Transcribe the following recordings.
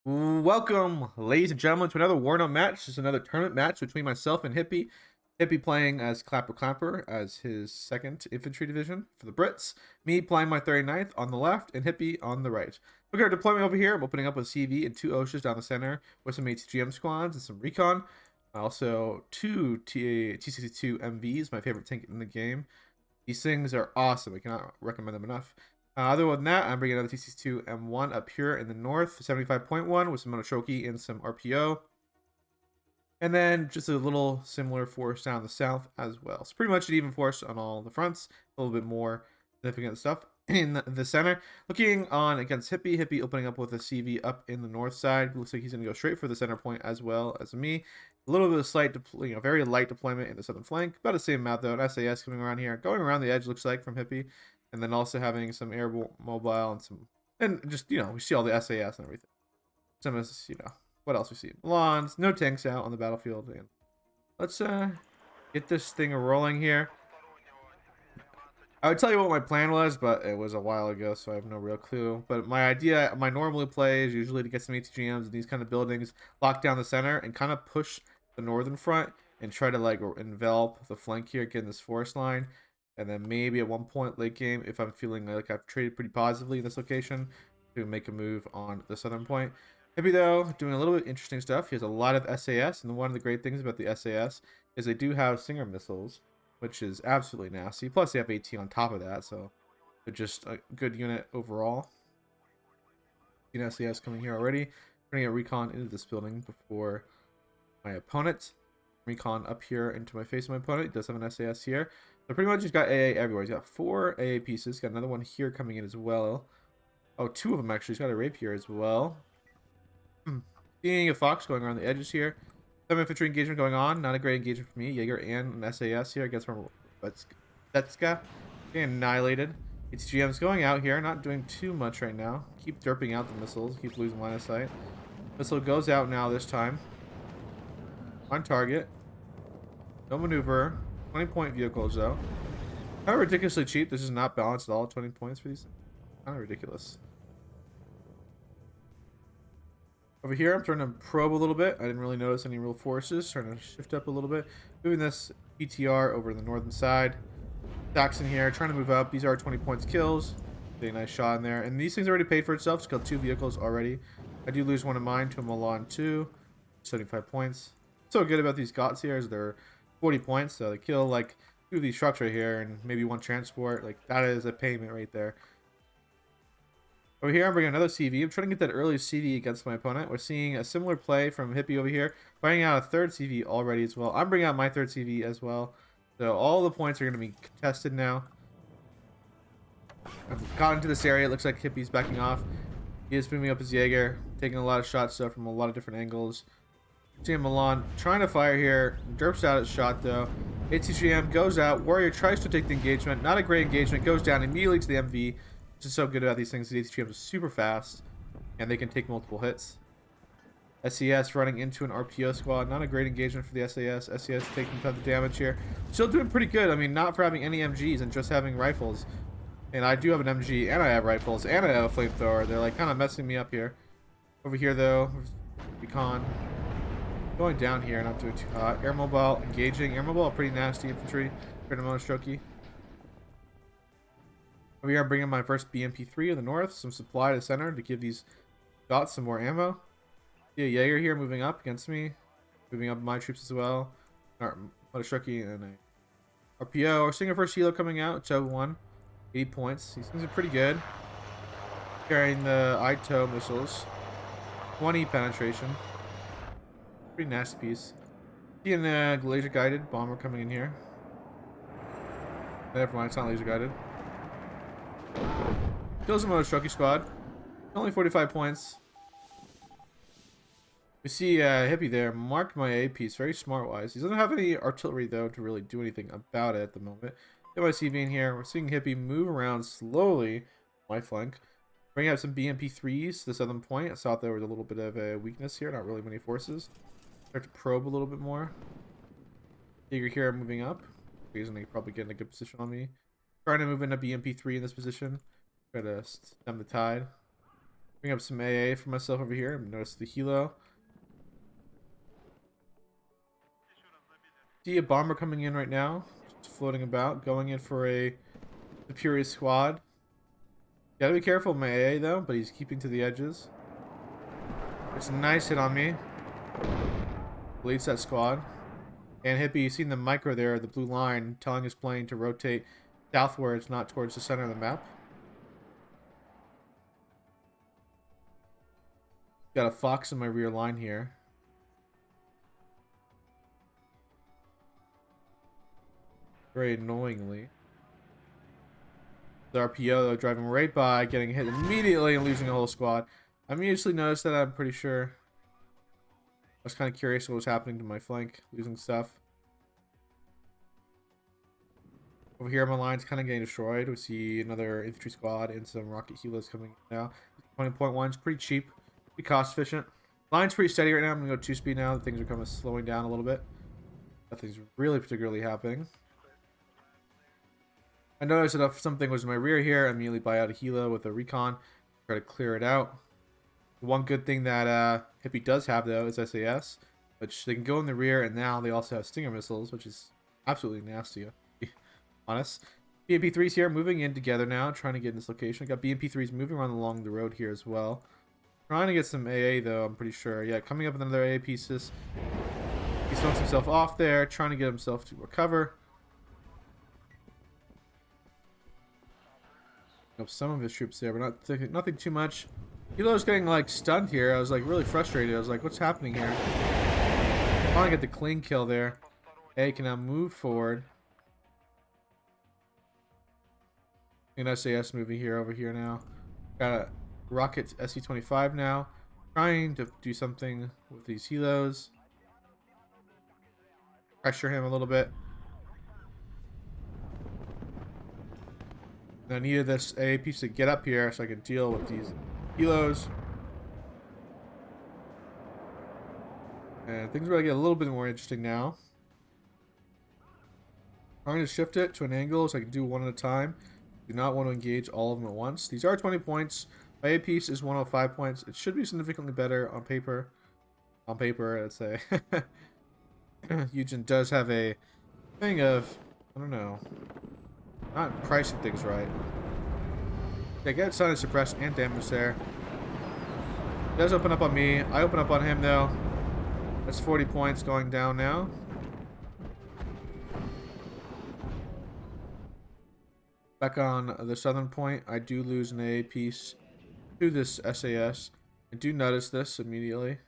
Welcome, ladies and gentlemen, to another WARNO match. This is another tournament match between myself and Hippie. Hippie playing as Clapper as his 2nd infantry division for the Brits. Me playing my 39th on the left and Hippie on the right. Look at our deployment over here. I'm opening up with CV and 2 OSHAs down the center with some ATGM squads and some recon. Also, 2 T62 MVs, my favorite tank in the game. These things are awesome. I cannot recommend them enough. Other than that, I'm bringing another TC2 M1 up here in the north, 75.1 with some Monoshoki and some RPO. And then just a little similar force down the south as well. So pretty much an even force on all the fronts. A little bit more significant stuff in the center. Looking on against Hippie. Hippie opening up with a CV up in the north side. Looks like he's going to go straight for the center point as well as me. A little bit of slight, very light deployment in the southern flank. About the same amount though. An SAS coming around here. Going around the edge looks like from Hippie. And then also having some air mobile and some, and just, we see all the SAS and everything. Some is, what else we see? Lawns, no tanks out on the battlefield. And let's get this thing rolling here. I would tell you what my plan was, but it was a while ago, so I have no real clue. But my idea, my normally play is usually to get some ATGMs in these kind of buildings, lock down the center, and kind of push the northern front and try to like envelop the flank here, get in this forest line. And then maybe at one point late game, if I'm feeling like I've traded pretty positively in this location, to make a move on the southern point. Hippie, though, doing a little bit interesting stuff. He has a lot of SAS, and one of the great things about the SAS is they do have Stinger missiles, which is absolutely nasty. Plus, they have AT on top of that, so they're just a good unit overall. SAS coming here already. Bringing a recon into this building before my opponent. Recon up here into my face of my opponent. He does have an SAS here. So pretty much he's got AA everywhere. He's got 4 AA pieces. Got another one here coming in as well. Oh, 2 of them actually. He's got a rapier as well. Seeing a fox going around the edges here. Some infantry engagement going on. Not a great engagement for me. Jaeger and an SAS here against my Betska. Getting annihilated. It's GM's going out here. Not doing too much right now. Keep derping out the missiles. Keep losing line of sight. Missile goes out now this time. On target. No maneuver. 20-point vehicles though. Kind of ridiculously cheap. This is not balanced at all. 20 points for these. Kind of ridiculous. Over here, I'm trying to probe a little bit. I didn't really notice any real forces. Trying to shift up a little bit. Moving this PTR over the northern side. Saxon here, trying to move up. These are 20 points kills. Getting a nice shot in there. And these things already paid for itself. Just killed 2 vehicles already. I do lose one of mine to a Milan 2. 75 points. So good about these GOTS here is they're 40 points. So they kill like 2 of these trucks right here and maybe 1 transport. Like that is a payment right there. Over here, I'm bringing another CV. I'm trying to get that early CV against my opponent. We're seeing a similar play from Hippie over here. Firing out a 3rd CV already as well. I'm bringing out my 3rd CV as well. So all the points are going to be contested now. I've gotten into this area. It looks like Hippie's backing off. He is moving up his Jaeger. Taking a lot of shots though from a lot of different angles. Seeing Milan trying to fire here. Derps out his shot though. ATGM goes out. Warrior tries to take the engagement. Not a great engagement. Goes down immediately to the MV. Which is so good about these things. The ATGMs are super fast, and they can take multiple hits. SES running into an RPO squad. Not a great engagement for the SAS. SES taking a ton of damage here. Still doing pretty good. I mean, not for having any MGs and just having rifles. And I do have an MG, and I have rifles, and I have a flamethrower. They're like kind of messing me up here. Over here, though, recon. Going down here, not doing too hot. Air mobile engaging. Air mobile, pretty nasty infantry. Pretty Monoshoki. We are bringing my first BMP3 in the north, some supply to the center to give these dots some more ammo. See a Jaeger here moving up against me, moving up my troops as well. Monoshoki and a RPO. We're seeing our first helo coming out. Toe 1, 80 points. These things are pretty good. Carrying the ITO missiles, 20 penetration. Pretty nasty piece. Seeing a laser guided bomber coming in here. Never mind, it's not laser guided. Kills him on a Monoshoki squad. Only 45 points. We see Hippie there. Marked my A piece. Very smart wise. He doesn't have any artillery though to really do anything about it at the moment. Get my CV in here. We're seeing Hippie move around slowly. My flank. Bring out some BMP3s to the southern point. I thought there was a little bit of a weakness here. Not really many forces. Start to probe a little bit more. Jaeger here moving up. He's gonna probably get in a good position on me. Trying to move into BMP3 in this position. Try to stem the tide. Bring up some AA for myself over here. Notice the helo. See a bomber coming in right now. Just floating about. Going in for a superior squad. Gotta be careful with my AA though, but he's keeping to the edges. It's a nice hit on me. Leads that squad. And Hippie, you've seen the micro there, the blue line, telling his plane to rotate southwards, not towards the center of the map. Got a fox in my rear line here. Very annoyingly. The RPO though, driving right by, getting hit immediately and losing a whole squad. I immediately noticed that. I'm pretty sure. I was kind of curious what was happening to my flank, losing stuff. Over here, my line's kind of getting destroyed. We see another infantry squad and some rocket helos coming in now. 20.1 is pretty cheap, pretty cost efficient. Line's pretty steady right now. I'm gonna go 2-speed now. Things are kind of slowing down a little bit. Nothing's really particularly happening. I noticed that if something was in my rear here, I immediately buy out a helo with a recon, try to clear it out. One good thing that Hippie does have though is SAS, which they can go in the rear, and now they also have Stinger missiles, which is absolutely nasty, to be honest. BMP3s here moving in together now, trying to get in this location. I got BMP3s moving around along the road here as well. Trying to get some AA though, I'm pretty sure. Yeah, coming up with another AA pieces. He smokes himself off there, trying to get himself to recover. Some of his troops there, but nothing too much. Helo's getting like stunned here. I was like really frustrated. I was like, what's happening here? Finally get the clean kill there. A can now move forward. An SAS moving here over here now. Got a rocket SC-25 now. Trying to do something with these helos. Pressure him a little bit. I needed this AA piece to get up here so I could deal with these helos. And things are going to get a little bit more interesting now. I'm going to shift it to an angle so I can do one at a time. Do not want to engage all of them at once. These are 20 points. My AA piece is 105 points. It should be significantly better on paper. On paper, I'd say. Eugen does have a thing of, I don't know, not pricing things right. Okay, get silent, suppress, and damage there. He does open up on me. I open up on him though. That's 40 points going down now. Back on the southern point, I do lose an AA piece to this SAS. I do notice this immediately.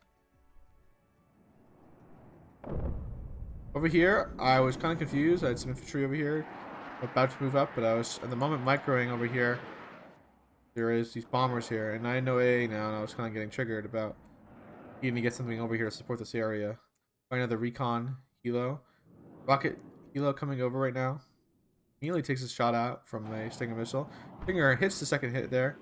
Over here, I was kind of confused. I had some infantry over here about to move up, but I was at the moment microing over here. There is these bombers here, and I know AA now, and I was kind of getting triggered about needing to get something over here to support this area. Find another recon helo. Rocket helo coming over right now. Immediately takes a shot out from a Stinger missile. Stinger hits the second hit there.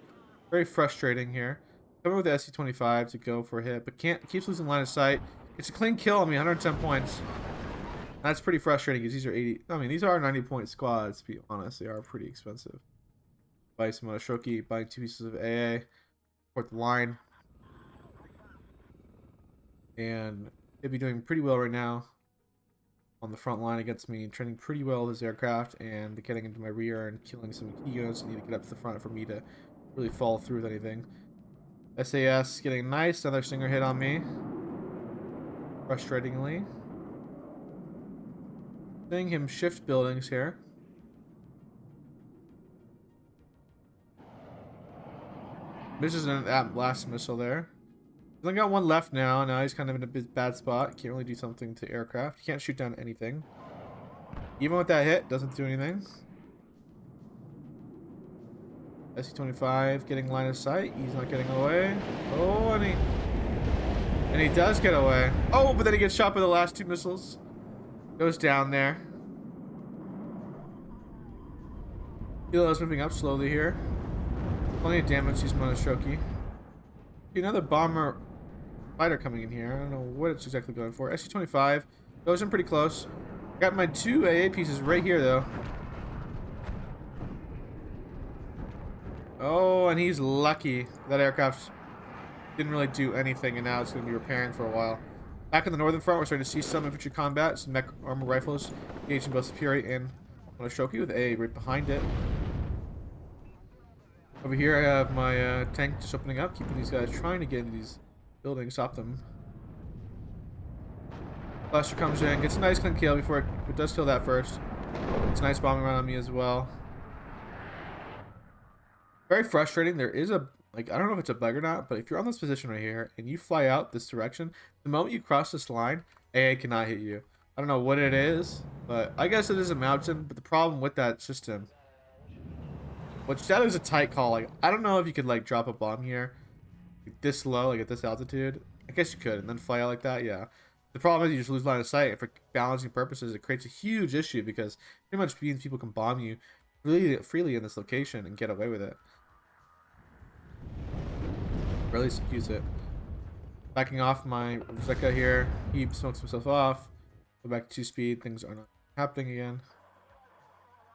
Very frustrating here. Coming with the SC-25 to go for a hit, but keeps losing line of sight. It's a clean kill on me, 110 points. That's pretty frustrating because these are 80. I mean, these are 90-point squads, to be honest. They are pretty expensive. Buy some Shoki, buying 2 pieces of AA, support the line. And he'll be doing pretty well right now on the front line against me, training pretty well with his aircraft and getting into my rear and killing some key units that need to get up to the front for me to really follow through with anything. SAS getting a nice another Stinger hit on me. Frustratingly. Seeing him shift buildings here. Misses that last missile there. He's only got one left now. Now he's kind of in a bad spot. Can't really do something to aircraft. He can't shoot down anything. Even with that hit, doesn't do anything. SC-25 getting line of sight. He's not getting away. Oh, and he does get away. Oh, but then he gets shot by the last 2 missiles. Goes down there. Helo's moving up slowly here. Plenty of damage. He's Monoshoki. Another bomber fighter coming in here. I don't know what it's exactly going for. SC-25 goes in pretty close. Got my 2 AA pieces right here though. Oh, and he's lucky. That aircraft didn't really do anything, and now it's going to be repairing for a while. Back on the northern front, we're starting to see some infantry combat, some mech armor rifles engaging both Superi and Monoshoki with A right behind it. Over here, I have my tank just opening up, keeping these guys trying to get into these buildings, stop them. Blaster comes in, gets a nice clean kill before it does kill that first. It's a nice bombing run on me as well. Very frustrating. There is a, like, I don't know if it's a bug or not, but if you're on this position right here and you fly out this direction, the moment you cross this line, AA cannot hit you. I don't know what it is, but I guess it is a mountain. But the problem with that system, which that is a tight call. Like, I don't know if you could like drop a bomb here, like, this low, like at this altitude. I guess you could, and then fly out like that. Yeah. The problem is you just lose line of sight. And for balancing purposes, it creates a huge issue because pretty much means people can bomb you really freely in this location and get away with it. Really use it. Backing off my Zeka here. He smokes himself off. Go back to 2 speed. Things are not happening again.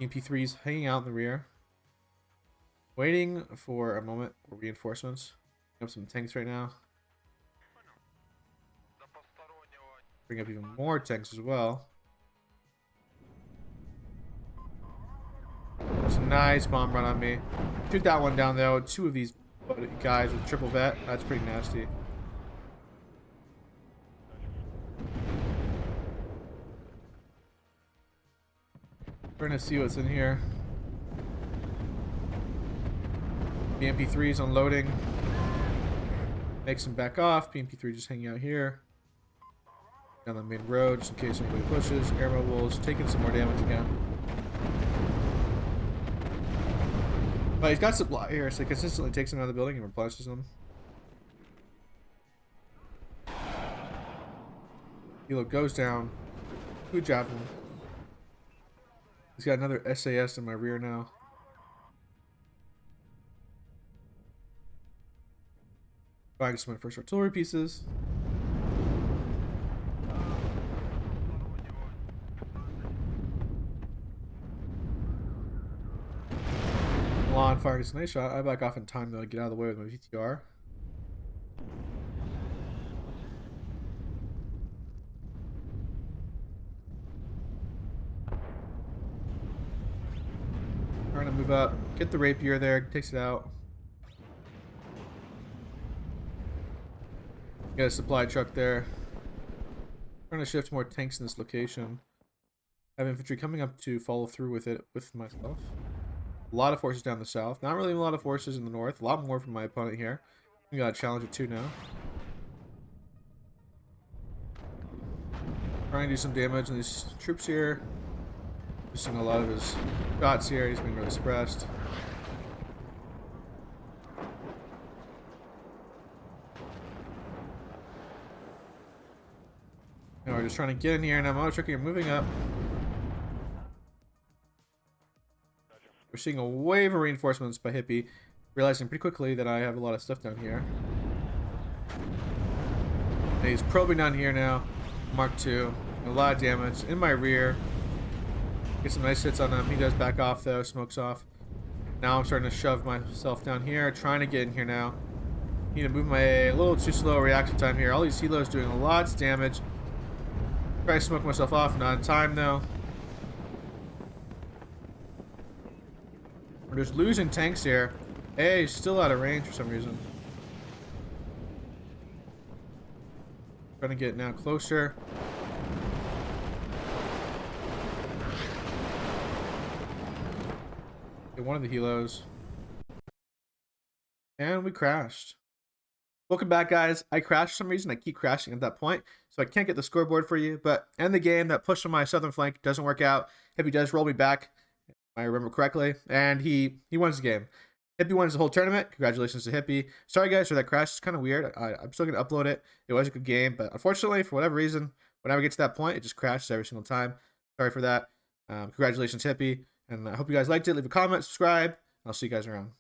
MP3's hanging out in the rear. Waiting for a moment for reinforcements. Bring up some tanks right now. Bring up even more tanks as well. There's a nice bomb run on me. Shoot that one down though. 2 of these guys with triple vet. That's pretty nasty. We're gonna see what's in here. The MP3 is unloading. Makes him back off. PMP3 just hanging out here. Down the main road just in case anybody pushes. Air mobiles taking some more damage again. But he's got supply here, so he consistently takes him out of the building and replenishes them. Hilo goes down. Good job him. He's got another SAS in my rear now. Buying some of my first artillery pieces. Milan firing a nice shot. I back off in time though to get out of the way with my VTR. Trying to move up, get the rapier there, takes it out. Got a supply truck there. Trying to shift more tanks in this location. I have infantry coming up to follow through with it with myself. A lot of forces down the south. Not really a lot of forces in the north. A lot more from my opponent here. We got a challenge at 2 now. Trying to do some damage on these troops here. Missing a lot of his shots here. He's being really suppressed. Now we're just trying to get in here, and I'm Monoshoki moving up. We're seeing a wave of reinforcements by Hippie, realizing pretty quickly that I have a lot of stuff down here. And he's probing down here now. Mark II. A lot of damage in my rear. Get some nice hits on him. He does back off though, smokes off. Now I'm starting to shove myself down here, trying to get in here now. Need to move my A. A little too slow reaction time here. All these helos doing lots of damage. Try to smoke myself off, not in time though. We're just losing tanks here. A is still out of range for some reason. Trying to get now closer. Get one of the helos. And we crashed. Welcome back, guys. I crashed for some reason. I keep crashing at that point, so I can't get the scoreboard for you. But end the game, that push on my southern flank doesn't work out. Hippie does roll me back, if I remember correctly, and he wins the game. Hippie wins the whole tournament. Congratulations to Hippie. Sorry, guys, for that crash. It's kind of weird. I'm still going to upload it. It was a good game, but unfortunately, for whatever reason, whenever I get to that point, it just crashes every single time. Sorry for that. Congratulations, Hippie, and I hope you guys liked it. Leave a comment, subscribe, and I'll see you guys around.